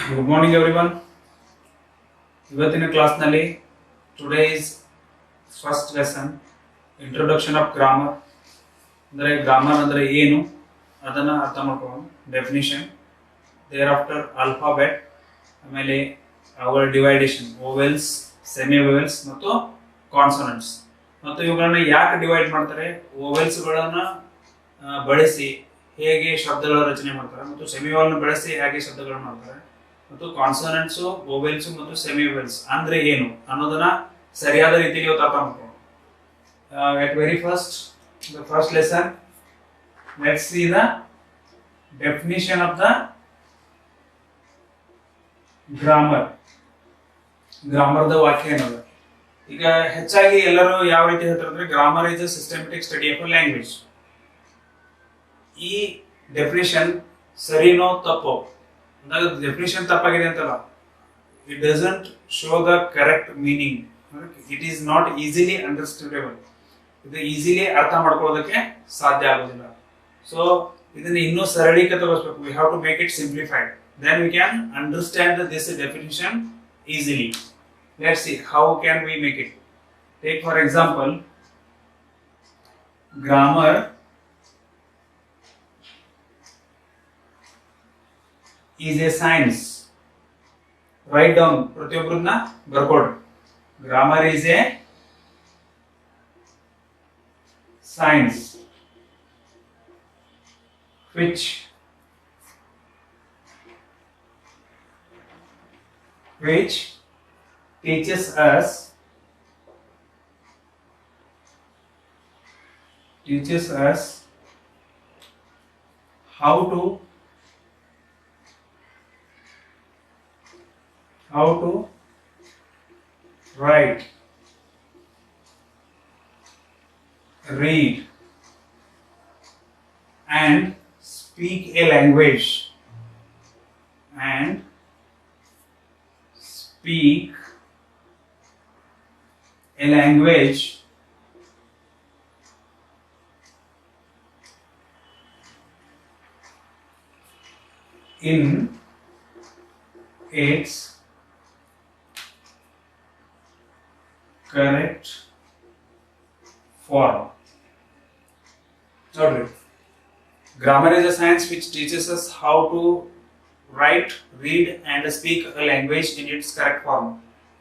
Good morning everyone. ಇವತ್ತಿನ ಕ್ಲಾಸ್ನಲ್ಲಿ today is first lesson introduction of grammar. ಅಂದರೆ grammar ಅಂದರೆ ಏನು ಅದನ್ನು ಅರ್ಥ ಮಾಡ್ಕೊಳ್ಳೋಣ. ಡೆಫಿನಿಷನ್, ದೇರ್ ಆಫ್ಟರ್ ಆಲ್ಫಾಬೆಟ್, ಆಮೇಲೆ ಅವರ ಡಿವೈಡೇಷನ್, ಓವೆಲ್ಸ್, ಸೆಮಿ ಓವೆಲ್ಸ್ ಮತ್ತು ಕಾನ್ಸೋನೆಂಟ್ಸ್. ಮತ್ತು ಇವುಗಳನ್ನ ಯಾಕೆ ಡಿವೈಡ್ ಮಾಡ್ತಾರೆ, ಓವೆಲ್ಸ್ಗಳನ್ನು ಬಳಸಿ ಹೇಗೆ ಶಬ್ದಗಳ ರಚನೆ ಮಾಡ್ತಾರೆ ಮತ್ತು ಸೆಮಿ ಓವೆಲ್ನ ಬಳಸಿ ಹೇಗೆ ಶಬ್ದಗಳನ್ನು ಮಾಡ್ತಾರೆ ಮತ್ತು ಕಾನ್ಸೋನೆಂಟ್ಸ್, ಓವೆಲ್ಸ್ ಮತ್ತು ಸೆಮಿ ಓವೆಲ್ಸ್ ಅಂದ್ರೆ ಏನು ಅನ್ನೋದನ್ನ ಸರಿಯಾದ ರೀತಿಯಲ್ಲಿ ಇವತ್ತು ಅರ್ಥ ಮಾಡ್ಕೊಳ್ಳೋಣ. At very first, the first lesson, let's see the definition of the grammar. ಗ್ರಾಮರ್ದ ವಾಕ್ಯ ಏನದ? ಈಗ ಹೆಚ್ಚಾಗಿ ಎಲ್ಲರೂ ಯಾವ ರೀತಿ ಹೇಳ್ತಾರೆ ಅಂದ್ರೆ grammar is a systematic study of a language. ಈ ಡೆಫಿನಿಷನ್ ಸರಿನೋ ತಪ್ಪೋ ಅಂದಾಗ ಡೆಫಿನಿಷನ್ ತಪ್ಪಾಗಿದೆ ಅಂತಲ್ಲ, it doesn't show the correct meaning. It is not easily understandable. ಇದು ಈಸಿಲಿ ಅರ್ಥ ಮಾಡ್ಕೊಳ್ಳೋದಕ್ಕೆ ಸಾಧ್ಯ ಆಗೋದಿಲ್ಲ. ಸೊ ಇದನ್ನ ಇನ್ನೂ ಸರಳೀಕೃತಗೊಳಿಸಬೇಕು. We have to make it simplified, then we can understand this definition easily. Let's see how can we make it. Take for example, grammar is a science. Write down, ಪ್ರತಿಯೊಬ್ಬರನ್ನ ಬರ್ಕೊಡ್ರಿ. Grammar is a science which teaches us how to write, read and speak a language in its correct form. Notice, grammar is a science which teaches us how to write, read and speak a language in its correct form.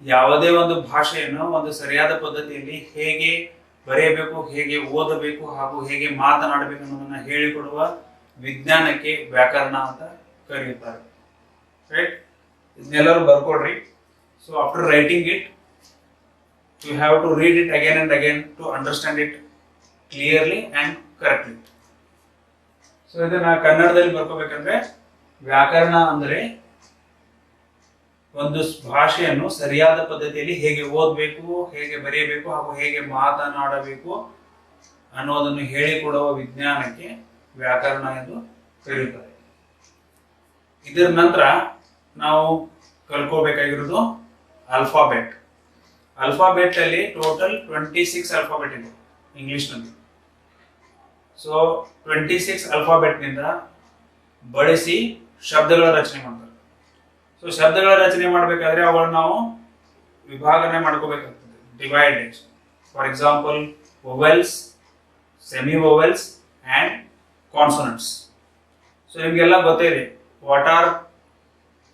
ಯಾವುದೇ ಒಂದು ಭಾಷೆಯನ್ನು ಒಂದು ಸರಿಯಾದ ಪದ್ಧತಿಯಲ್ಲಿ ಹೇಗೆ ಬರೆಯಬೇಕು, ಹೇಗೆ ಓದಬೇಕು ಹಾಗೂ ಹೇಗೆ ಮಾತನಾಡಬೇಕು ಅನ್ನೋದನ್ನ ಹೇಳಿಕೊಡುವ ವಿಜ್ಞಾನಕ್ಕೆ ವ್ಯಾಕರಣ ಅಂತ ಕರೆಯುತ್ತಾರೆ. ರೈಟ್? ಇದನ್ನೆಲ್ಲರೂ ಬರ್ಕೊಡ್ರಿ. So after writing it, you have to read it again and again to understand it clearly and correctly. So ಇದನ್ನ ಕನ್ನಡದಲ್ಲಿ ಬರ್ಕೋಬೇಕಂದ್ರೆ ವ್ಯಾಕರಣ ಅಂದರೆ ಒಂದು ಭಾಷೆಯನ್ನು ಸರಿಯಾದ ಪದ್ಧತಿಯಲ್ಲಿ ಹೇಗೆ ಓದಬೇಕು, ಹೇಗೆ ಬರೆಯಬೇಕು ಹಾಗೂ ಹೇಗೆ ಮಾತನಾಡಬೇಕು ಅನ್ನೋದನ್ನು ಹೇಳಿಕೊಡುವ ವಿಜ್ಞಾನಕ್ಕೆ ವ್ಯಾಕರಣ ಎಂದು ಕರೆಯುತ್ತಾರೆ. ಇದರ ನಂತರ ನಾವು ಕಲ್ಕೋಬೇಕಾಗಿರೋದು ಆಲ್ಫಾಬೆಟ್. ಆಲ್ಫಾಬೆಟ್ ಅಲ್ಲಿ ಟೋಟಲ್ 26 ಆಲ್ಫಾಬೆಟ್ ಇದೆ ಇಂಗ್ಲಿಷ್ ನಲ್ಲಿ. ಸೊ 26 ಆಲ್ಫಾಬೆಟ್ ನಿಂದ ಬಳಸಿ ಶಬ್ದಗಳ ರಚನೆ ಮಾಡ್ತಾರೆ. ಸೊ ಶಬ್ದಗಳ ರಚನೆ ಮಾಡಬೇಕಾದ್ರೆ ಅವುಗಳನ್ನ ನಾವು ವಿಭಾಗನೆ ಮಾಡ್ಕೋಬೇಕಾಗ್ತದೆ, divide. For example, vowels, semi vowels and consonants. So ನಿಮ್ಗೆಲ್ಲ ಗೊತ್ತಿದೆ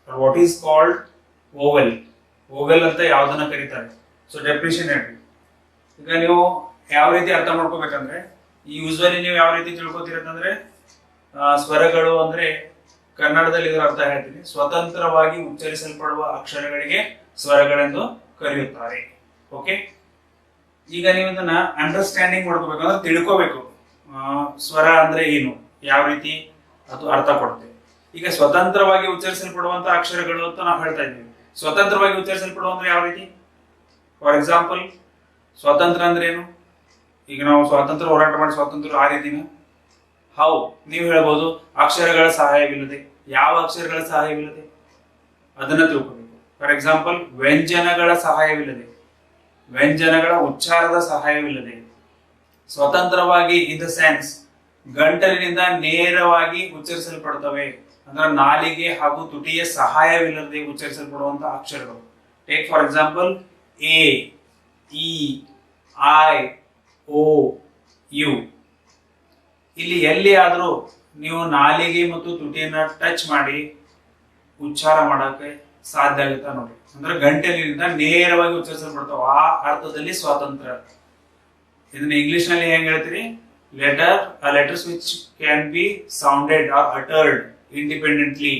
what is called vowel. Vowel ಅಂತ ಯಾವ್ದನ್ನ ಕರೀತಾರೆ. ಸೊ ಡೆಫಿನಿಷನ್ ಹೇಳ್ರಿ. ಈಗ ನೀವು ಯಾವ ರೀತಿ ಅರ್ಥ ಮಾಡ್ಕೋಬೇಕಂದ್ರೆ, ಯೂಸ್ವಲಿ ನೀವು ಯಾವ ರೀತಿ ತಿಳ್ಕೊತೀರಂತಂದ್ರೆ, ಸ್ವರಗಳು ಅಂದ್ರೆ ಕನ್ನಡದಲ್ಲಿ ಇದರ ಅರ್ಥ ಹೇಳ್ತೀನಿ, ಸ್ವತಂತ್ರವಾಗಿ ಉಚ್ಚರಿಸಲ್ಪಡುವ ಅಕ್ಷರಗಳಿಗೆ ಸ್ವರಗಳೆಂದು ಕರೆಯುತ್ತಾರೆ. ಓಕೆ, ಈಗ ನೀವು ಇದನ್ನ ಅಂಡರ್ಸ್ಟ್ಯಾಂಡಿಂಗ್ ಮಾಡ್ಕೋಬೇಕಂದ್ರೆ ತಿಳ್ಕೋಬೇಕು ಸ್ವರ ಅಂದ್ರೆ ಏನು, ಯಾವ ರೀತಿ ಅದು ಅರ್ಥ ಕೊಡುತ್ತೆ. ಈಗ ಸ್ವತಂತ್ರವಾಗಿ ಉಚ್ಚರಿಸಲ್ಪಡುವಂತ ಅಕ್ಷರಗಳು ಅಂತ ನಾವು ಹೇಳ್ತಾ ಇದ್ದೀವಿ. ಸ್ವತಂತ್ರವಾಗಿ ಉಚ್ಚರಿಸಲ್ಪಡುವಂದ್ರೆ ಯಾವ ರೀತಿ? ಫಾರ್ ಎಕ್ಸಾಂಪಲ್, ಸ್ವಾತಂತ್ರ್ಯ ಅಂದ್ರೆ ಏನು? ಈಗ ನಾವು ಸ್ವಾತಂತ್ರ್ಯ ಹೋರಾಟ ಮಾಡಿ ಸ್ವಾತಂತ್ರ್ಯ ಆ ರೀತಿನ ಹೌ ನೀವು ಹೇಳ್ಬೋದು, ಅಕ್ಷರಗಳ ಸಹಾಯವಿಲ್ಲದೆ. ಯಾವ ಅಕ್ಷರಗಳ ಸಹಾಯವಿಲ್ಲದೆ ಅದನ್ನ ತಿಳ್ಕೋಬೇಕು. ಫಾರ್ ಎಕ್ಸಾಂಪಲ್, ವ್ಯಂಜನಗಳ ಸಹಾಯವಿಲ್ಲದೆ, ವ್ಯಂಜನಗಳ ಉಚ್ಚಾರದ ಸಹಾಯವಿಲ್ಲದೆ. ಸ್ವತಂತ್ರವಾಗಿ ಇನ್ ದ ಸೆನ್ಸ್ ಗಂಟಲಿನಿಂದ ನೇರವಾಗಿ ಉಚ್ಚರಿಸಲ್ಪಡ್ತವೆ. ಅಂದ್ರೆ ನಾಲಿಗೆ ಹಾಗೂ ತುಟಿಯ ಸಹಾಯವಿಲ್ಲದೆ ಉಚ್ಚರಿಸಲ್ಪಡುವಂತಹ ಅಕ್ಷರಗಳು. Take for example A, E, I, O, U. ಇಲ್ಲಿ ಎಲ್ಲಿ ಆದ್ರೂ ನೀವು ನಾಲಿಗೆ ಮತ್ತು ತುಟಿಯನ್ನ ಟಚ್ ಮಾಡಿ ಉಚ್ಚಾರ ಮಾಡಕ್ಕೆ ಸಾಧ್ಯ ಆಗುತ್ತಾ ನೋಡಿ. ಅಂದ್ರೆ ಗಂಟಲಿನಿಂದ ನೇರವಾಗಿ ಉಚ್ಚರಿಸಲ್ಪಡ್ತಾವ. ಆ ಅರ್ಥದಲ್ಲಿ ಸ್ವಾತಂತ್ರ್ಯ. ಇದನ್ನ ಇಂಗ್ಲಿಷ್ ನಲ್ಲಿ ಹೆಂಗ್ ಹೇಳ್ತೀರಿ? Letters which can be sounded or uttered independently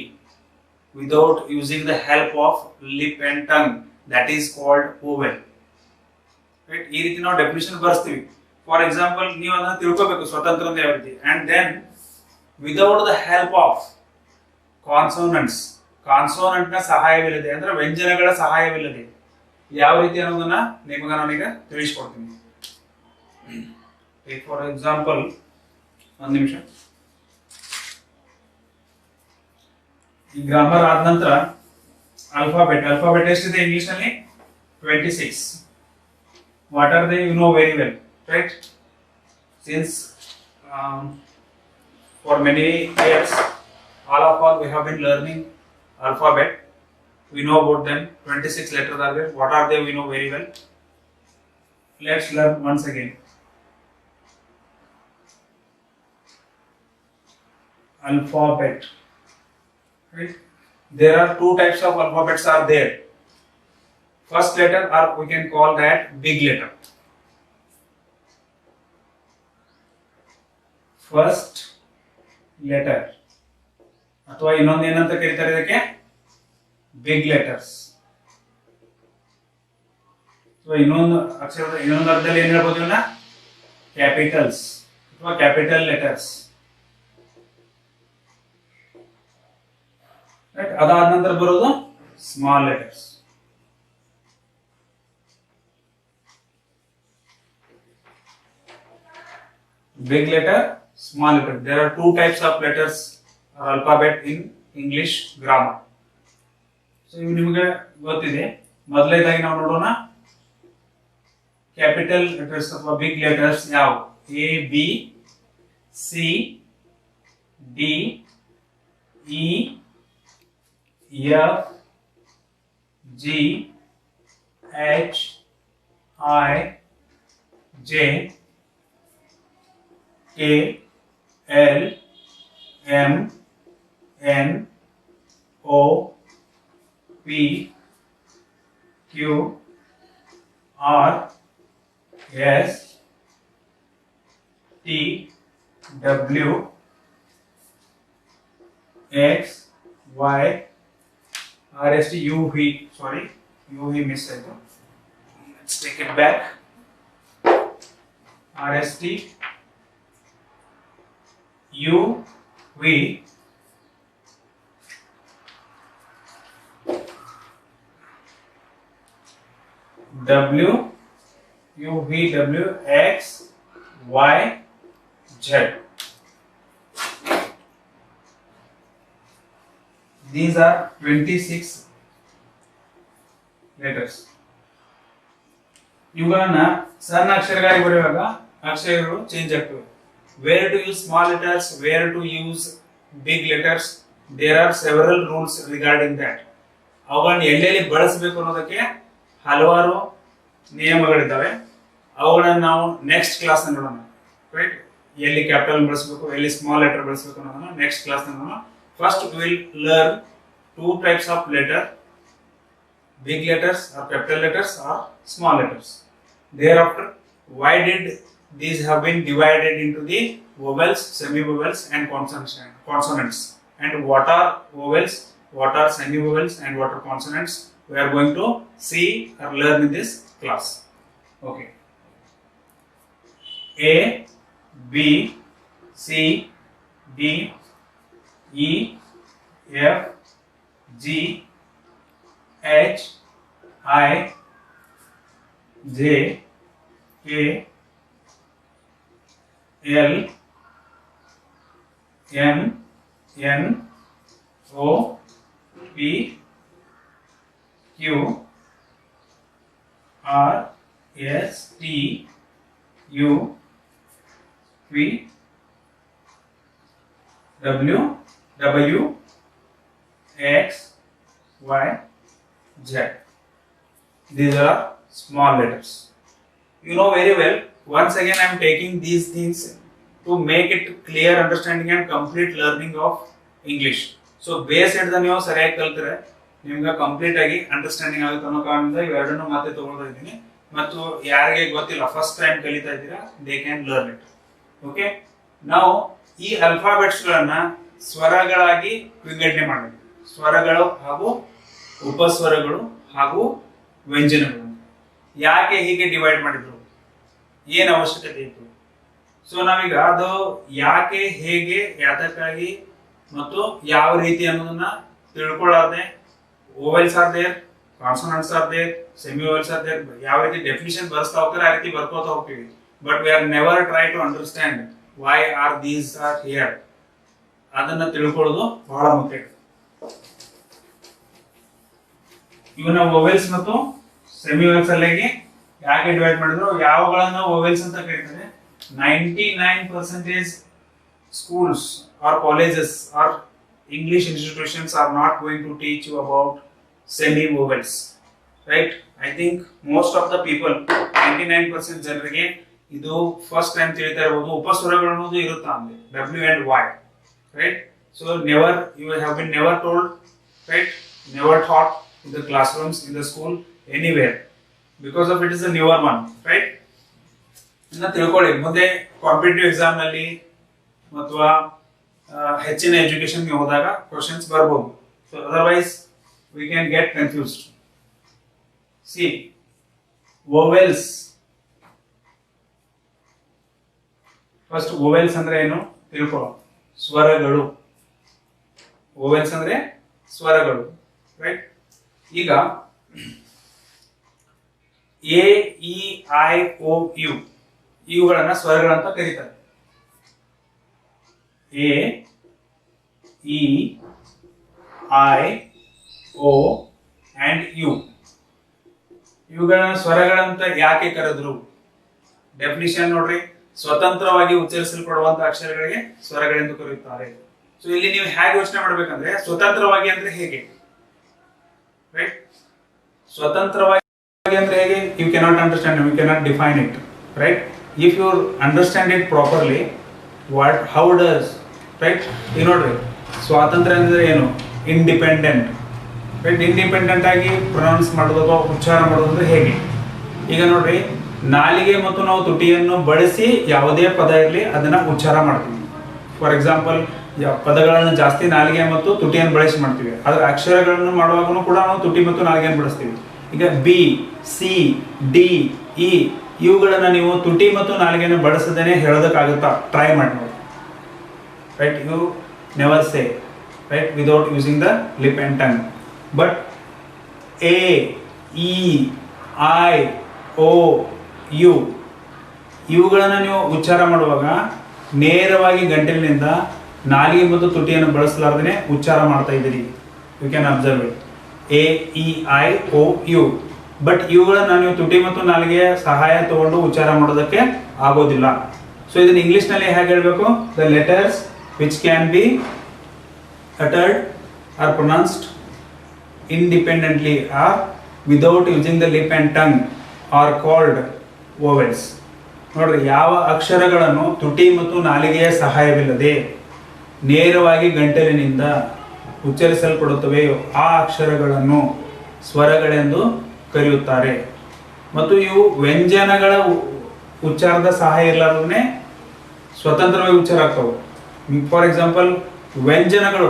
without using the help of lip and tongue, that is called vowel. Right? ಈ ರೀತಿ ನಾವು ಡೆಫಿನಿಷನ್ ಬರ್ಸ್ತೀವಿ. ಫಾರ್ ಎಕ್ಸಾಂಪಲ್ ನೀವು ಅದನ್ನ ತಿಳ್ಕೋಬೇಕು ಸ್ವತಂತ್ರ ಅಂತ ಯಾವ ರೀತಿ. And then without the help of consonants, consonant ನ ಸಹಾಯವಿಲ್ಲದೆ ಅಂದ್ರೆ ವ್ಯಂಜನಗಳ ಸಹಾಯವಿಲ್ಲದೆ ಯಾವ ರೀತಿ ಅನ್ನೋದನ್ನ ನಿಮಗೆ ನಾನೀಗ ತಿಳಿಸ್ಕೊಡ್ತೀನಿ. ಫಾರ್ ಎಕ್ಸಾಂಪಲ್, ಒಂದು ನಿಮಿಷ. ಈ ಗ್ರಾಮರ್ ಆದ ನಂತರ ಅಲ್ಫಾಬೆಟ್ ಎಷ್ಟಿದೆ ಇಂಗ್ಲಿಷ್ ನಲ್ಲಿ? 26. What are they? You know very well, right? Since for many years all we have been learning alphabet. We know about them. 26 letters are there. What are they? We know very well. Let's learn once again. Alphabet, right? There are two types of alphabets are there. First letter, or we can call that big letter. First letter ಅಥವಾ ಇನ್ನೊಂದು ಏನಂತ ಕರೀತಾರೆ ಇದಕ್ಕೆ? Big letters. ಇನ್ನೊಂದು ಅಕ್ಷರದ ಇನ್ನೊಂದು ಅರ್ಥದಲ್ಲಿ ಏನ್ ಹೇಳ್ಬೋದು ಇವನ್ನ? ಕ್ಯಾಪಿಟಲ್ಸ್ ಅಥವಾ ಕ್ಯಾಪಿಟಲ್ ಲೆಟರ್ಸ್. ರೈಟ್? ಅದಾದ ನಂತರ ಬರೋದು small letters. Big letter, small letter. There are two types of letters or alphabet in English grammar. So ಇವು ನಿಮಗೆ ಗೊತ್ತಿದೆ. ಮೊದಲನೇದಾಗಿ ನಾವು ನೋಡೋಣ ಕ್ಯಾಪಿಟಲ್ ಲೆಟರ್ಸ್ ಅಥವಾ ಬಿಗ್ ಲೆಟರ್ಸ್ ಯಾವ? A, B, C, D, E, F, G, H, I, J, A, L, M, N, O, P, Q, R, S, T, W, X, Y, R, S, T, U, V. Sorry, U, V missed it. Let's take it back. R, S, T, U, V, W, U, V, W, X, Y, Z. These are 26 letters. ಇವುಗಳನ್ನ ಸಣ್ಣ ಅಕ್ಷರಗಳಾಗಿ ಬರೆಯುವಾಗ ಅಕ್ಷರಗಳು change ಆಗ್ತವೆ. Where to use small letters, where to use big letters, there are several rules regarding that. ಅವುಗಳನ್ನು ಎಲ್ಲೆಲ್ಲಿ ಬಳಸಬೇಕು ಅನ್ನೋದಕ್ಕೆ ಹಲವಾರು ನಿಯಮಗಳಿದ್ದಾವೆ. ಅವುಗಳನ್ನು ನಾವು ನೆಕ್ಸ್ಟ್ ಕ್ಲಾಸ್ ನೋಡೋಣ. ರೈಟ್? ಎಲ್ಲಿ ಕ್ಯಾಪಿಟಲ್ ಬಳಸಬೇಕು, ಎಲ್ಲಿ ಸ್ಮಾಲ್ ಲೆಟರ್ ಬಳಸಬೇಕು ಅನ್ನೋದನ್ನ ನೆಕ್ಸ್ಟ್ ಕ್ಲಾಸ್ ನೋಡೋಣ. First we will learn two types of letter, big letters or capital letters or small letters. Thereafter, why did these have been divided into the vowels, semi-vowels and consonants? And what are vowels, what are semi-vowels and what are consonants? We are going to see or learn in this class. Okay. A, B, C, D, E, F, G, H, I, J, K, L, M, N, O, P, Q, R, S, T, U, V, W, X, Y, Z. These are small letters. You know very well. Once again, I am taking these things to make it clear understanding and complete learning of English. So base ಹಿಡ್ದ ನೀವು ಸರಿಯಾಗಿ ಕಲ್ತ್ರೆ ನಿಮ್ಗೆ complete ಆಗಿ understanding ಆಗುತ್ತೆ ಅನ್ನೋ ಕಾರಣದಿಂದ ಇವೆರಡನ್ನು ಮತ್ತೆ ತಗೊಳ್ತಾ ಇದ್ದೀನಿ. ಮತ್ತು ಯಾರಿಗೆ ಗೊತ್ತಿಲ್ಲ ಫಸ್ಟ್ ಟೈಮ್ ಕಲಿತಾ ಇದ್ದೀರಾ they can learn it. Okay, ನಾವು ಈ ಅಲ್ಫಾಬೆಟ್ಸ್ ಗಳನ್ನ ಸ್ವರಗಳಾಗಿ ವಿಂಗಡಣೆ ಮಾಡಬೇಕು. ಸ್ವರಗಳು ಹಾಗೂ ಉಪಸ್ವರಗಳು ಹಾಗೂ ವ್ಯಂಜನಗಳು. ಯಾಕೆ ಹೀಗೆ ಡಿವೈಡ್ ಮಾಡಿದ್ರು, ಏನು ಅವಶ್ಯಕತೆ ಇತ್ತು? ಸೊ ನಾವೀಗ ಅದು ಯಾಕೆ, ಹೇಗೆ, ಯಾತಕ್ಕಾಗಿ ಮತ್ತು ಯಾವ ರೀತಿ ಅನ್ನೋದನ್ನ ತಿಳ್ಕೊಳ್ಳಾರ್ದೆ vowels are there, consonants are there, semi vowels are there, ಯಾವ ರೀತಿ ಡೆಫಿನಿಷನ್ ಬರ್ಸ್ತಾ ಹೋಗ್ತಾರೆ ಆ ರೀತಿ ಬರ್ಕೋತಾ ಹೋಗ್ತೀವಿ. But we are never try to understand why are these are here. ಅದನ್ನ ತಿಳ್ಕೊಳ್ಳೋದು ಬಹಳ ಮುಖ್ಯ. ಇವನ್ನ ಓವೆಲ್ಸ್ ಮತ್ತು ಸೆಮಿ ಓವೆಲ್ಸ್ ಅಲ್ಲಿಗೆ ಯಾಕೆ ಡಿವೈಡ್ ಮಾಡಿದ್ರು, ಯಾವಗಳನ್ನ ಓವೆಲ್ಸ್ ಅಂತ ಕರೀತಾರೆ. 99% schools or colleges or English institutions are not going to teach you about semi vowels, right? I think most of the people, 99% ಜನರಿಗೆ ಇದು ಫಸ್ಟ್ ಟೈಮ್ ತಿಳಿತಾ ಇರಬಹುದು. ಉಪಸ್ವರಗಳು ಅನ್ನೋದು ಇರುತ್ತಾ ಅಂದ್ರೆ W and Y, right? So never, you have been never told, right? Never taught in the classrooms, in the school, anywhere, because of it is a newer one, right? ಇನ್ನ ತಿಳ್ಕೊಳ್ಳಿ, ಮುಂದೆ competitive exam ನಲ್ಲಿ ಅಥವಾ ಹೆಚ್ಚಿನ education ಗೆ ಹೋದಾಗ questions ಬರ್ಬೋದು. So otherwise we can get confused. See vowels, first vowels ಅಂದ್ರೆ ಏನು ತಿಳ್ಕೊಳ್ಳೋ. ಸ್ವರಗಳು, ವೋವೆಲ್ಸ್ ಅಂದ್ರೆ ಸ್ವರಗಳು, ರೈಟ್? ಈಗ A E I O U ಇವುಗಳನ್ನ ಸ್ವರಗಳಂತ ಕರೀತಾರೆ. A E I O and U ಇವುಗಳನ್ನ ಸ್ವರಗಳಂತ ಯಾಕೆ ಕರೆದ್ರು? ಡೆಫಿನಿಷನ್ ನೋಡ್ರಿ, ಸ್ವತಂತ್ರವಾಗಿ ಉಚ್ಚರಿಸಲ್ಪಡುವಂತಹ ಅಕ್ಷರಗಳಿಗೆ ಸ್ವರಗಳೆಂದು ಕರೆಯುತ್ತಾರೆ. ಸೊ ಇಲ್ಲಿ ನೀವು ಹೇಗೆ ಯೋಚನೆ ಮಾಡ್ಬೇಕಂದ್ರೆ, ಸ್ವತಂತ್ರವಾಗಿ ಅಂದ್ರೆ ಹೇಗೆ, ರೈಟ್? ಸ್ವತಂತ್ರವಾಗಿ ಅಂದ್ರೆ ಹೇಗೆ? You cannot understand, you cannot define it, right? If you understand it properly, how does, right? You know, ಸ್ವಾತಂತ್ರ್ಯ ಅಂದ್ರೆ ಏನು? Independent, right? ಇಂಡಿಪೆಂಡೆಂಟ್ ಆಗಿ ಪ್ರೊನೌನ್ಸ್ ಮಾಡೋದು ಅಥವಾ ಉಚ್ಚಾರ ಮಾಡೋದು ಅಂದ್ರೆ ಹೇಗೆ? ಈಗ ನೋಡ್ರಿ, ನಾಲಿಗೆ ಮತ್ತು ನಾವು ತುಟಿಯನ್ನು ಬಳಸಿ ಯಾವುದೇ ಪದ ಇರಲಿ ಅದನ್ನ ಉಚ್ಚಾರ ಮಾಡ್ತೀವಿ. ಫಾರ್ ಎಕ್ಸಾಂಪಲ್, ಪದಗಳನ್ನು ಜಾಸ್ತಿ ನಾಲಿಗೆ ಮತ್ತು ತುಟಿಯನ್ನು ಬಳಸಿ ಮಾಡ್ತೀವಿ. ಆದ್ರೆ ಅಕ್ಷರಗಳನ್ನು ಮಾಡುವಾಗೂ ಕೂಡ ನಾವು ತುಟಿ ಮತ್ತು ನಾಲಿಗೆಯನ್ನು ಬಳಸ್ತೀವಿ. ಈಗ ಬಿ, ಸಿ, ಡಿ, ಇ ಇವುಗಳನ್ನ ನೀವು ತುಟಿ ಮತ್ತು ನಾಲಿಗೆಯನ್ನು ಬಳಸದೇನೆ ಹೇಳೋದಕ್ಕಾಗುತ್ತಾ? ಟ್ರೈ ಮಾಡಿ ನೋಡಿ, right? You never say, right, without using the lip and tongue. But A E I O U ಇವುಗಳನ್ನ ನೀವು ಉಚ್ಚಾರ ಮಾಡುವಾಗ ನೇರವಾಗಿ ಗಂಟಲಿನಿಂದ ನಾಲಿಗೆ ಮತ್ತು ತುಟಿಯನ್ನು ಬಳಸಲಾರ್ದೇನೆ ಉಚ್ಚಾರ ಮಾಡ್ತಾ ಇದ್ದೀರಿ. You can observe it. A E I O U. But ಇವುಗಳನ್ನ ನೀವು ತುಟಿ ಮತ್ತು ನಾಲಿಗೆಯ ಸಹಾಯ ತಗೊಂಡು ಉಚ್ಚಾರ ಮಾಡೋದಕ್ಕೆ ಆಗೋದಿಲ್ಲ. ಸೊ ಇದನ್ನ ಇಂಗ್ಲಿಷ್ ನಲ್ಲಿ ಹೇಗೆ ಹೇಳಬೇಕು? The letters which can B uttered or pronounced independently or without using the lip and tongue are called vowels. ನೋಡ್ರಿ, ಯಾವ ಅಕ್ಷರಗಳನ್ನು ತುಟಿ ಮತ್ತು ನಾಲಿಗೆಯ ಸಹಾಯವಿಲ್ಲದೆ ನೇರವಾಗಿ ಗಂಟಲಿನಿಂದ ಉಚ್ಚರಿಸಲ್ಪಡುತ್ತವೆಯೋ ಆ ಅಕ್ಷರಗಳನ್ನು ಸ್ವರಗಳೆಂದು ಕರೆಯುತ್ತಾರೆ. ಮತ್ತು ಇವು ವ್ಯಂಜನಗಳ ಉಚ್ಚಾರದ ಸಹಾಯ ಇಲ್ಲದೇ ಸ್ವತಂತ್ರವಾಗಿ ಉಚ್ಚಾರ ಆಗ್ತವೆ. ಫಾರ್ ಎಕ್ಸಾಂಪಲ್, ವ್ಯಂಜನಗಳು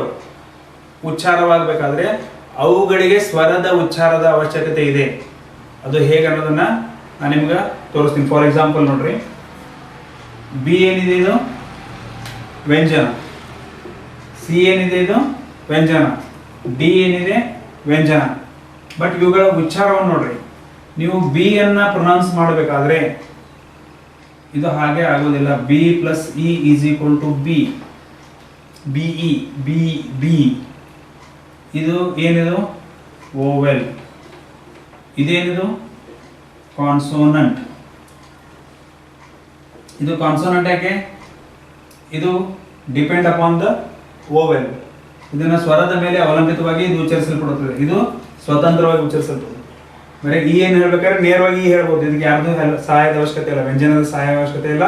ಉಚ್ಚಾರವಾಗಬೇಕಾದ್ರೆ ಅವುಗಳಿಗೆ ಸ್ವರದ ಉಚ್ಚಾರದ ಅವಶ್ಯಕತೆ ಇದೆ. ಅದು ಹೇಗೆ ಅನ್ನೋದನ್ನ ನಾನು ನಿಮ್ಗೆ ತೋರಿಸ್ತೀನಿ. ಫಾರ್ ಎಕ್ಸಾಂಪಲ್ ನೋಡ್ರಿ, ಬಿ ಏನಿದೆ ಇದು ವ್ಯಂಜನ, ಸಿ ಏನಿದೆ ಇದು ವ್ಯಂಜನ, ಡಿ ಏನಿದೆ ವ್ಯಂಜನ. ಬಟ್ ಇವುಗಳ ಉಚ್ಚಾರವನ್ನು ನೋಡ್ರಿ, ನೀವು ಬಿ ಅನ್ನ ಪ್ರೊನೌನ್ಸ್ ಮಾಡಬೇಕಾದ್ರೆ ಇದು ಹಾಗೆ ಆಗೋದಿಲ್ಲ. B plus E is equal to B, B E, B B. ಇದು ಏನಿದು ಓವೆಲ್, ಇದೇನಿದು ಕಾನ್ಸೋನೆಂಟ್. ಇದು ಕಾನ್ಸೋನೆಂಟ್ ಯಾಕೆ? ಇದು ಡಿಪೆಂಡ್ ಅಪಾನ್ ದ ಓವೆಲ್. ಇದನ್ನ ಸ್ವರದ ಮೇಲೆ ಅವಲಂಬಿತವಾಗಿ ಇದು ಉಚ್ಚರಿಸಲ್ಪಡುತ್ತದೆ. ಇದು ಸ್ವತಂತ್ರವಾಗಿ ಉಚ್ಚರಿಸಲ್ಪಡುತ್ತದೆ. ಬರೀ ಈ ಏನು ಹೇಳ್ಬೇಕಾದ್ರೆ ನೇರವಾಗಿ ಈ ಹೇಳ್ಬೋದು. ಇದಕ್ಕೆ ಯಾರ್ದು ಸಹಾಯದ ಅವಶ್ಯಕತೆ ಇಲ್ಲ, ವ್ಯಂಜನದ ಸಹಾಯ ಅವಶ್ಯಕತೆ ಇಲ್ಲ,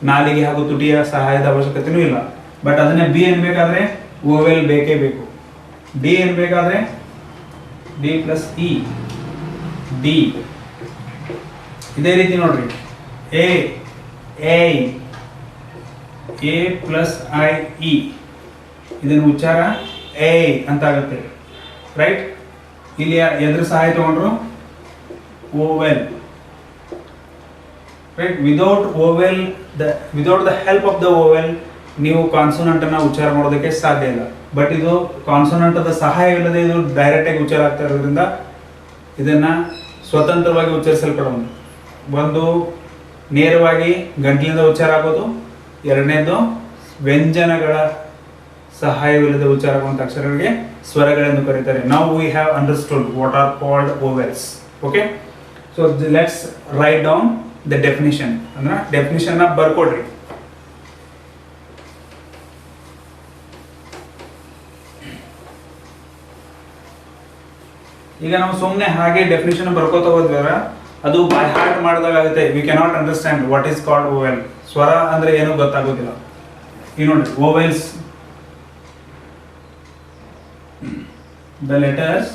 ನಾಲಿಗೆ ಹಾಗೂ ತುಟಿಯ ಸಹಾಯದ ಅವಶ್ಯಕತೆನೂ ಇಲ್ಲ. ಬಟ್ ಅದನ್ನೇ ಬಿ ಅನ್ಬೇಕಾದ್ರೆ ಓವೆಲ್ ಬೇಕೇ ಬೇಕು. ಡಿ ಅನ್ಬೇಕಾದ್ರೆ ಡಿ ಪ್ಲಸ್ ಇ, ಡಿ. ಇದೇ ರೀತಿ ನೋಡ್ರಿ, A A plus I E, ಇದನ್ನ ಉಚ್ಚಾರ ಎ ಅಂತ ಆಗುತ್ತೆ. ರೈಟ್. ಇಲ್ಲಿ ಎದ್ರ ಸಹಾಯ ತಗೊಂಡ್ರು? Vowel. Right. Without the help of the vowel ನೀವು ಕಾನ್ಸೋನೆಂಟ್ ಅನ್ನ ಉಚ್ಚಾರ ಮಾಡೋದಕ್ಕೆ ಸಾಧ್ಯ ಇಲ್ಲ. ಬಟ್ ಇದು ಕಾನ್ಸೋನೆಂಟ್ ಅದ ಸಹಾಯ ಇಲ್ಲದೆ ಇದು ಡೈರೆಕ್ಟ್ ಆಗಿ ಉಚ್ಚಾರ ಆಗ್ತಾ ಇರೋದ್ರಿಂದ ಇದನ್ನ ಸ್ವತಂತ್ರವಾಗಿ ಉಚ್ಚರಿಸಲ್ಪಡೋದು. ಒಂದು ನೇರವಾಗಿ ಗಂಟಲಿಂದ ಉಚ್ಚಾರ ಆಗೋದು, ಎರಡನೇದು ವ್ಯಂಜನಗಳ ಸಹಾಯವಿಲ್ಲದೆ ಉಚ್ಚಾರ ಆಗುವಂಥ ಅಕ್ಷರಗಳಿಗೆ ಸ್ವರಗಳೆಂದು ಕರೀತಾರೆ. Now we have understood what are called vowels. Okay, so let's write down the definition. ಅಂದ್ರೆ ಡೆಫಿನಿಷನ್ ಬರ್ಕೊಡ್ರಿ. ಈಗ ನಾವು ಸುಮ್ಮನೆ ಹಾಗೆ ಡೆಫಿನಿಷನ್ ಬರ್ಕೋತಾ ಹೋದ್ವರ ಅದು ಬೈ ಹಾರ್ಟ್ ಮಾಡಿದಾಗ ಆಗುತ್ತೆ. V cannot understand what is called vowel. ಸ್ವರ ಅಂದ್ರೆ ಏನು ಗೊತ್ತಾಗೋದಿಲ್ಲ. ಈಗ ನೋಡಿ, vowels, the letters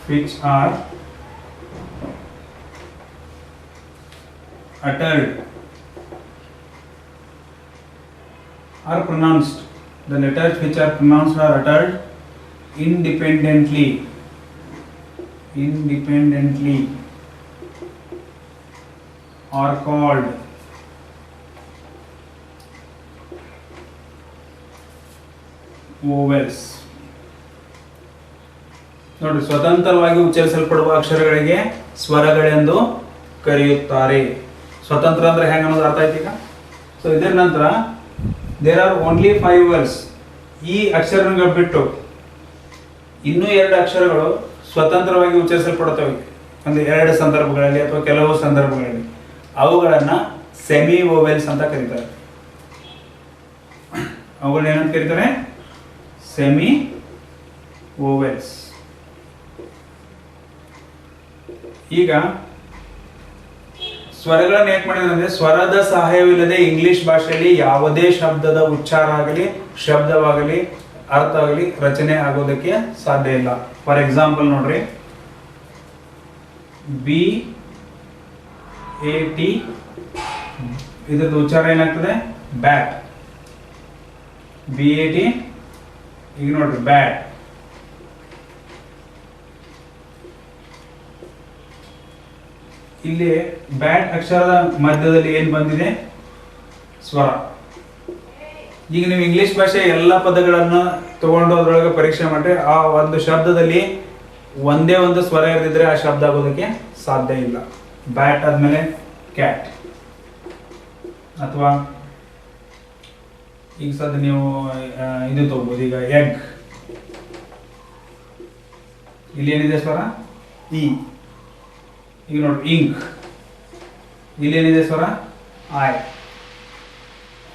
which are uttered are pronounced. The letters which are pronounced are uttered independently are called vowels. ನೋಡಿ, ಸ್ವತಂತ್ರವಾಗಿ ಉಚ್ಚರಿಸಲ್ಪಡುವ ಅಕ್ಷರಗಳಿಗೆ ಸ್ವರಗಳೆಂದು ಕರೆಯುತ್ತಾರೆ. ಸ್ವತಂತ್ರ ಅಂದ್ರೆ ಹೆಂಗ ಅನ್ನೋದು ಅರ್ಥ ಆಯ್ತು ಈಗ. ಸೊ ಇದರ ನಂತರ ದೇರ್ ಆರ್ ಓನ್ಲಿ 5 ವರ್ಡ್ಸ್. ಈ ಅಕ್ಷರಗಳು ಬಿಟ್ಟು ಇನ್ನೂ 2 ಅಕ್ಷರಗಳು ಸ್ವತಂತ್ರವಾಗಿ ಉಚ್ಚರಿಸಲ್ಪಡುತ್ತವೆ. ಒಂದು 2 ಸಂದರ್ಭಗಳಲ್ಲಿ ಅಥವಾ ಕೆಲವು ಸಂದರ್ಭಗಳಲ್ಲಿ ಅವುಗಳನ್ನ ಸೆಮಿ ವೋವೆಲ್ಸ್ ಅಂತ ಕರೀತಾರೆ. ಅವುಗಳನ್ನ ಏನಂತ ಕರೀತಾರೆ? Semi vowels. ಈಗ ಸ್ವರಗಳನ್ನು ಏನ್ ಮಾಡಿದ್ರೆ, ಸ್ವರದ ಸಹಾಯವಿಲ್ಲದೆ ಇಂಗ್ಲಿಷ್ ಭಾಷೆಯಲ್ಲಿ ಯಾವುದೇ ಶಬ್ದದ ಉಚ್ಚಾರ ಆಗಲಿ, ಶಬ್ದವಾಗಲಿ, ಅರ್ಥ ಆಗಲಿ, ರಚನೆ ಆಗೋದಕ್ಕೆ ಸಾಧ್ಯ ಇಲ್ಲ. ಫಾರ್ ಎಕ್ಸಾಂಪಲ್ ನೋಡ್ರಿ, BAT ಇದ್ರದ್ದು ಉಚ್ಚಾರ ಏನಾಗ್ತದೆ? ಬ್ಯಾಟ್. BAT. ಈಗ ನೋಡ್ರಿ, ಬ್ಯಾಟ್. ಇಲ್ಲಿ ಬ್ಯಾಟ್ ಅಕ್ಷರದ ಮಧ್ಯದಲ್ಲಿ ಏನ್ ಬಂದಿದೆ? ಸ್ವರ. ಈಗ ನೀವು ಇಂಗ್ಲಿಷ್ ಭಾಷೆ ಎಲ್ಲ ಪದಗಳನ್ನು ತಗೊಂಡು ಅದರೊಳಗೆ ಪರೀಕ್ಷೆ ಮಾಡ್ರೆ ಆ ಒಂದು ಶಬ್ದದಲ್ಲಿ ಒಂದೇ ಒಂದು ಸ್ವರ ಇರದಿದ್ರೆ ಆ ಶಬ್ದ ಆಗೋದಕ್ಕೆ ಸಾಧ್ಯ ಇಲ್ಲ. ಬ್ಯಾಟ್ ಆದ್ಮೇಲೆ ಕ್ಯಾಟ್, ಅಥವಾ ಈಗ ಸದ್ಯ ನೀವು ಇದು ತಗೋಬಹುದು. ಈಗ ಎಗ್, ಇಲ್ಲಿ ಏನಿದೆ ಸ್ವರ? ಇ. ಈಗ ನೋಡಿ, ಇಂಕ್, ಇಲ್ಲೇನಿದೆ ಸ್ವರ? ಐ.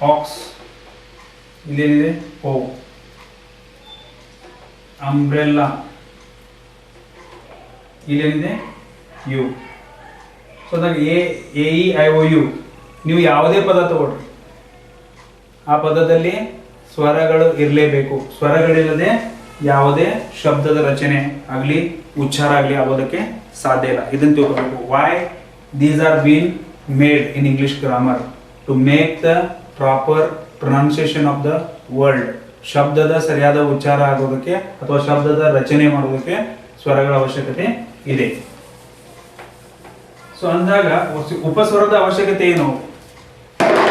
ಆಕ್ಸ್, ಇಲ್ಲೇನಿದೆ? ಓ. ಅಂಬ್ರೆಲ್ಲಾ, ಇಲ್ಲೇನಿದೆ? ಯು. ಸೊ ಅದಾಗ AEIOU. ನೀವು ಯಾವುದೇ ಪದ ತಗೊಳ್ರಿ, ಆ ಪದದಲ್ಲಿ ಸ್ವರಗಳು ಇರಲೇಬೇಕು. ಸ್ವರಗಳಿಲ್ಲದೆ ಯಾವುದೇ ಶಬ್ದದ ರಚನೆ ಆಗಲಿ, ಉಚ್ಚಾರ ಆಗಲಿ ಆಗೋದಕ್ಕೆ ಸಾಧ್ಯ ಇಲ್ಲ. ಇದನ್ನು ತಿಳ್ಕೋಬೇಕು. Why these are been made in English grammar to make the proper pronunciation of the word. ಶಬ್ದದ ಸರಿಯಾದ ಉಚ್ಚಾರ ಆಗೋದಕ್ಕೆ ಅಥವಾ ಶಬ್ದದ ರಚನೆ ಮಾಡೋದಕ್ಕೆ ಸ್ವರಗಳ ಅವಶ್ಯಕತೆ ಇದೆ. ಸೊ ಅಂದಾಗ ಉಪಸ್ವರದ ಅವಶ್ಯಕತೆ ಏನು?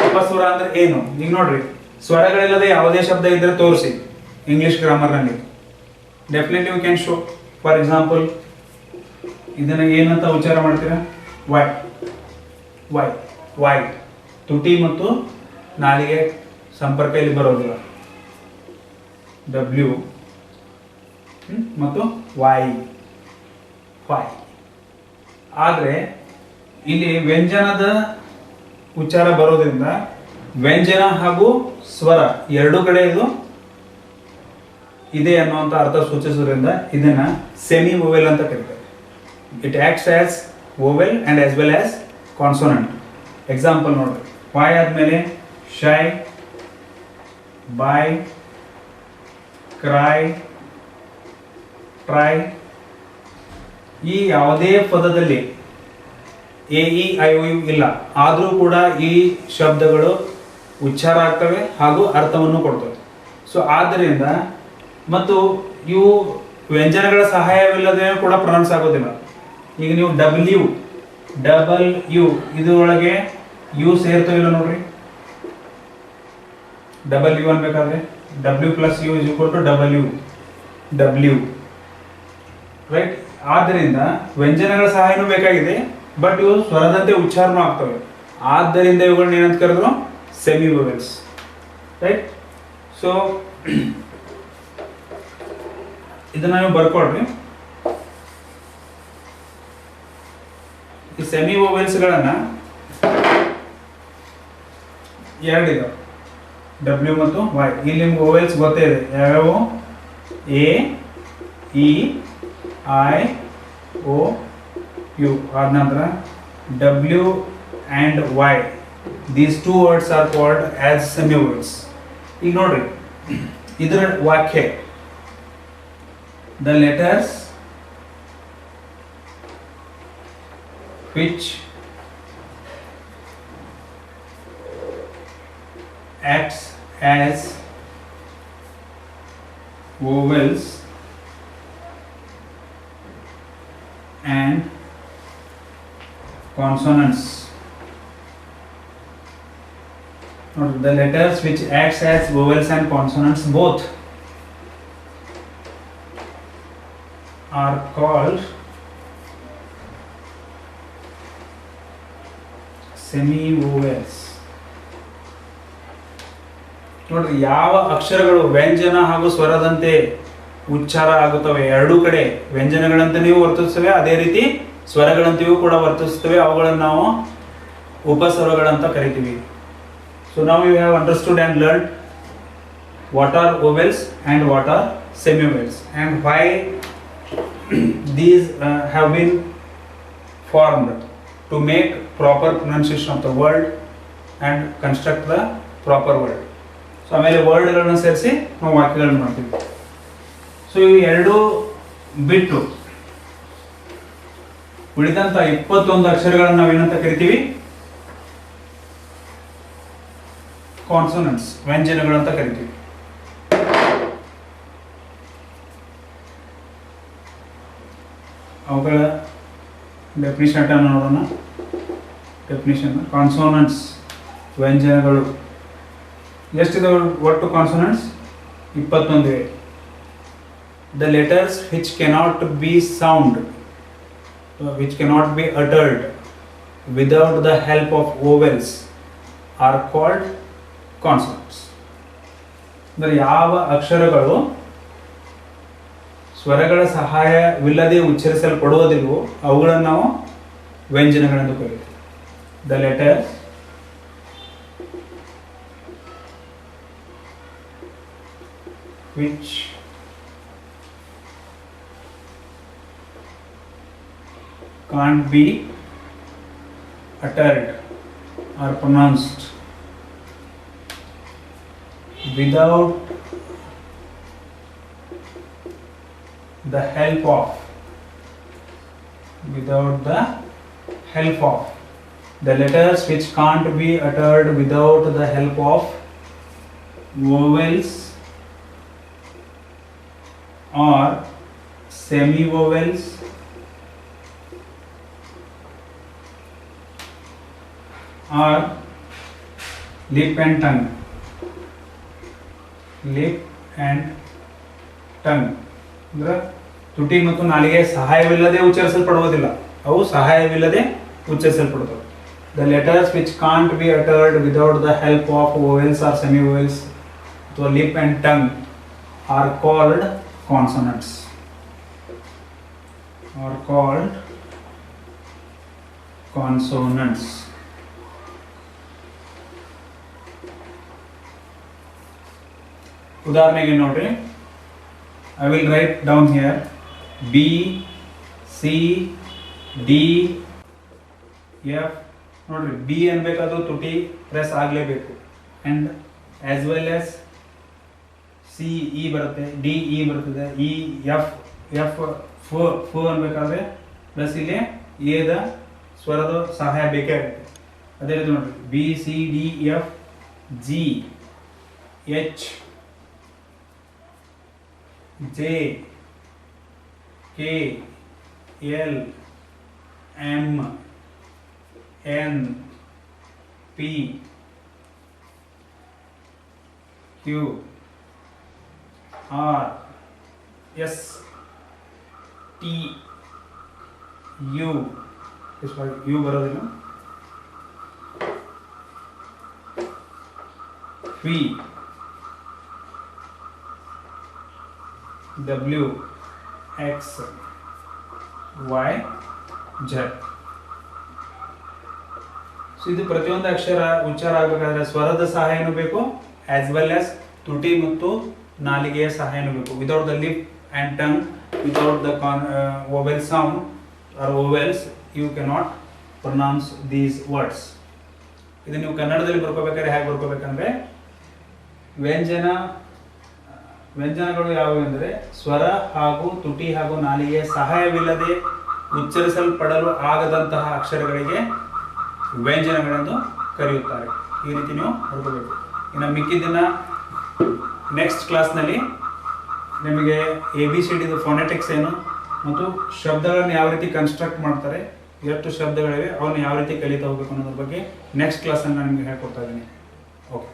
ಉಪಸ್ವರ ಅಂದ್ರೆ ಏನು? ಈಗ ನೋಡ್ರಿ, ಸ್ವರಗಳಿಲ್ಲದೆ ಯಾವುದೇ ಶಬ್ದ ಇದ್ರೆ ತೋರಿಸಿ ಇಂಗ್ಲಿಷ್ ಗ್ರಾಮರ್ ನಲ್ಲಿ. Definitely we can show. For example, ಇದನ್ನ ಏನಂತ ಉಚ್ಚಾರ ಮಾಡ್ತೀರಾ? ವೈ. ವೈ. ವೈ. ತುಟಿ ಮತ್ತು ನಾಲಿಗೆ ಸಂಪರ್ಕ ಇಲ್ಲಿ ಬರೋದಿಲ್ಲ. W ಮತ್ತು ವೈ. ವೈ. ಆದ್ರೆ ಇಲ್ಲಿ ವ್ಯಂಜನದ ಉಚ್ಚಾರ ಬರೋದ್ರಿಂದ ವ್ಯಂಜನ ಹಾಗೂ ಸ್ವರ ಎರಡೂ ಕಡೆ ಇದು ಇದೆ ಅನ್ನುವಂಥ ಅರ್ಥ ಸೂಚಿಸೋದ್ರಿಂದ ಇದನ್ನ ಸೆಮಿ ವೋವೆಲ್ ಅಂತ ಕರೀತಾರೆ. It acts as ವೋವೆಲ್ and as well as consonant. Example ನೋಡ್ರಿ, ವಾಯ್ ಆದ್ಮೇಲೆ ಶೈ, ಬೈ, ಕ್ರೈ, ಟ್ರೈ. ಈ ಯಾವುದೇ ಪದದಲ್ಲಿ A E I O U ಇಲ್ಲ, ಆದರೂ ಕೂಡ ಈ ಶಬ್ದಗಳು ಉಚ್ಚಾರ ಆಗ್ತವೆ ಹಾಗೂ ಅರ್ಥವನ್ನು ಕೊಡ್ತವೆ. ಸೊ ಆದ್ದರಿಂದ ಮತ್ತು ಇವು ವ್ಯಂಜನಗಳ ಸಹಾಯವಿಲ್ಲದೆ ಕೂಡ ಪ್ರೊನೌನ್ಸ್ ಆಗೋದಿಲ್ಲ. ಈಗ ನೀವು ಡಬ್ಲ್ಯೂ, ಡಬಲ್ ಯು, ಇದರೊಳಗೆ ಯು ಸೇರ್ತವಿಲ್ಲ ನೋಡ್ರಿ. ಡಬಲ್ ಯು ಅನ್ಬೇಕಾದ್ರೆ W plus U is equal to double U, W, right. ಆದ್ದರಿಂದ ವ್ಯಂಜನಗಳ ಸಹಾಯನೂ ಬೇಕಾಗಿದೆ, ಬಟ್ ಇವು ಸ್ವರದಂತೆ ಉಚ್ಚಾರನೂ ಆಗ್ತವೆ. ಆದ್ದರಿಂದ ಇವುಗಳನ್ನ ಏನಂತ ಕರೆದ್ರು? Semi vowels, right. ಸೊ ಇದನ್ನ ನೀವು ಬರ್ಕೊಡ್ರಿ. ಈ ಸೆಮಿ ವೋವೆಲ್ಸ್ಗಳನ್ನ ಎರಡಿದಾವೆ, ಡಬ್ಲ್ಯೂ ಮತ್ತು ವೈ. ಇಲ್ಲಿ ನಿಮ್ಗೆ ವೋವೆಲ್ಸ್ ಗೊತ್ತೇ ಇದೆ ಯಾವ್ಯಾವು? A, E, I, O, U. ಆದ ನಂತರ W and Y, these two words are called as semi vowels. ಈಗ ನೋಡ್ರಿ ಇದರ ವಾಕ್ಯ, the letters which acts as vowels and consonants. The letters which acts as vowels and consonants both are called semi-vowels. ನೋಡ್ರಿ, ಯಾವ ಅಕ್ಷರಗಳು ವ್ಯಂಜನ ಹಾಗೂ ಸ್ವರದಂತೆ ಉಚ್ಚಾರ ಆಗುತ್ತವೆ, ಎರಡೂ ಕಡೆ ವ್ಯಂಜನಗಳಂತೆಯೂ ವರ್ತಿಸ್ತವೆ, ಅದೇ ರೀತಿ ಸ್ವರಗಳಂತೆಯೂ ಕೂಡ ವರ್ತಿಸ್ತವೆ. ಅವುಗಳನ್ನು ನಾವು ಉಪಸ್ವರಗಳಂತ ಕರಿತೀವಿ. ಸೊ ನಾವು you have understood and learn what are vowels and what are semi-vowels and why these have been formed to make proper pronunciation of the word and construct the proper word. So ಆಮೇಲೆ ವರ್ಡ್ಗಳನ್ನ ಸೇರಿಸಿ ನಾವು ವಾಕ್ಯಗಳನ್ನು ಮಾಡ್ತೀವಿ. So ಇವು ಎರಡು ಬಿಟ್ಟು ಉಳಿದಂತ 21 ಅಕ್ಷರಗಳನ್ನು ನಾವೇನಂತ ಕರಿತೀವಿ? ಕಾನ್ಸೋನೆಂಟ್ಸ್, ವ್ಯಂಜನಗಳಂತ ಕರಿತೀವಿ. ಅವುಗಳ ಡೆಫಿನಿಷನ್ ನೋಡೋಣ. ಡೆಫಿನಿಷನ್, ಕಾನ್ಸೋನೆಂಟ್ಸ್ ವ್ಯಂಜನಗಳು ಎಷ್ಟಿದಾವೆ ಒಟ್ಟು? ಕಾನ್ಸೋನೆಂಟ್ಸ್ 21 ಇವೆ. The letters which cannot be sound, which cannot be uttered without the help of vowels are called consonants. ಅಂದರೆ ಯಾವ ಅಕ್ಷರಗಳು ಸ್ವರಗಳ ಸಹಾಯವಿಲ್ಲದೆ ಉಚ್ಚರಿಸಲ್ಪಡುವುದಿಲ್ಲವೋ ಅವುಗಳನ್ನು ನಾವು ವ್ಯಂಜನಗಳೆಂದು ಕರೆಯುತ್ತೇವೆ. The letter which can't be uttered or pronounced without the help of the letters which can't be uttered without the help of vowels or semi-vowels or lip and tongue. Lip and tongue ಅಂದ್ರೆ ತುಟಿ ಮತ್ತು ನಾಲಿಗೆ ಸಹಾಯವಿಲ್ಲದೆ ಉಚ್ಚರಿಸಲ್ಪಡುವುದಿಲ್ಲ, ಅವು ಸಹಾಯವಿಲ್ಲದೆ ಉಚ್ಚರಿಸಲ್ಪಡುತ್ತವೆ. The letters which can't be uttered without the help of vowels or semi-vowels ಅಥವಾ lip and tongue are called consonants. Are called consonants. ಉದಾಹರಣೆಗೆ ನೋಡ್ರಿ, I will write down here B C D F. ನೋಡ್ರಿ, B ಅನ್ಬೇಕಾದ್ರೂ ತುಟಿ press ಆಗಲೇಬೇಕು. And as well as C E ಬರುತ್ತೆ, D E ಬರ್ತದೆ, E F F ಫ್ ಅನ್ಬೇಕಾದ್ರೆ plus ಇಲ್ಲಿ ಎದ ಸ್ವರದ ಸಹಾಯ ಬೇಕೇ ಆಗುತ್ತೆ. ಅದೇ ರೀತಿ ನೋಡ್ರಿ, B C D F G H J K L M N P Q R S T U. U ಬರೋದಿಲ್ಲ, P W X Y Z. So ಇದು ಪ್ರತಿಯೊಂದು ಅಕ್ಷರ ಉಚ್ಚಾರ ಆಗಬೇಕಾದ್ರೆ ಸ್ವರದ ಸಹಾಯನೂ ಬೇಕು, ಆಸ್ ವೆಲ್ ಆಸ್ ತುಟಿ ಮತ್ತು ನಾಲಿಗೆಯ ಸಹಾಯನೂ ಬೇಕು. Without the lip and tongue, without the vowel sound or vowels, you cannot pronounce these words. ಇದು ನೀವು ಕನ್ನಡದಲ್ಲಿ ಬರ್ಕೋಬೇಕಾದ್ರೆ ಹೇಗೆ ಬರ್ಕೋಬೇಕಂದ್ರೆ, ವ್ಯಂಜನಗಳು ಯಾವುವು ಅಂದರೆ ಸ್ವರ ಹಾಗೂ ತುಟಿ ಹಾಗೂ ನಾಲಿಗೆಯ ಸಹಾಯವಿಲ್ಲದೆ ಉಚ್ಚರಿಸಲ್ಪಡಲು ಆಗದಂತಹ ಅಕ್ಷರಗಳಿಗೆ ವ್ಯಂಜನಗಳೆಂದು ಕರೆಯುತ್ತಾರೆ. ಈ ರೀತಿ ನೀವು ಬರ್ಕೋಬೇಕು. ಇನ್ನು ಮಿಕ್ಕಿದ್ದನ್ನು ನೆಕ್ಸ್ಟ್ ಕ್ಲಾಸ್ನಲ್ಲಿ ನಿಮಗೆ ABCD ಫೋನೆಟಿಕ್ಸ್ ಏನು ಮತ್ತು ಶಬ್ದಗಳನ್ನು ಯಾವ ರೀತಿ ಕನ್ಸ್ಟ್ರಕ್ಟ್ ಮಾಡ್ತಾರೆ, ಎಷ್ಟು ಶಬ್ದಗಳಿವೆ ಅವನ್ನ ಯಾವ ರೀತಿ ಕಲಿತಾ ಹೋಗಬೇಕು ಅನ್ನೋದ್ರ ಬಗ್ಗೆ ನೆಕ್ಸ್ಟ್ ಕ್ಲಾಸಲ್ಲಿ ನಾನು ನಿಮಗೆ ಹೇಳ್ಕೊಡ್ತಾ ಇದ್ದೀನಿ. ಓಕೆ.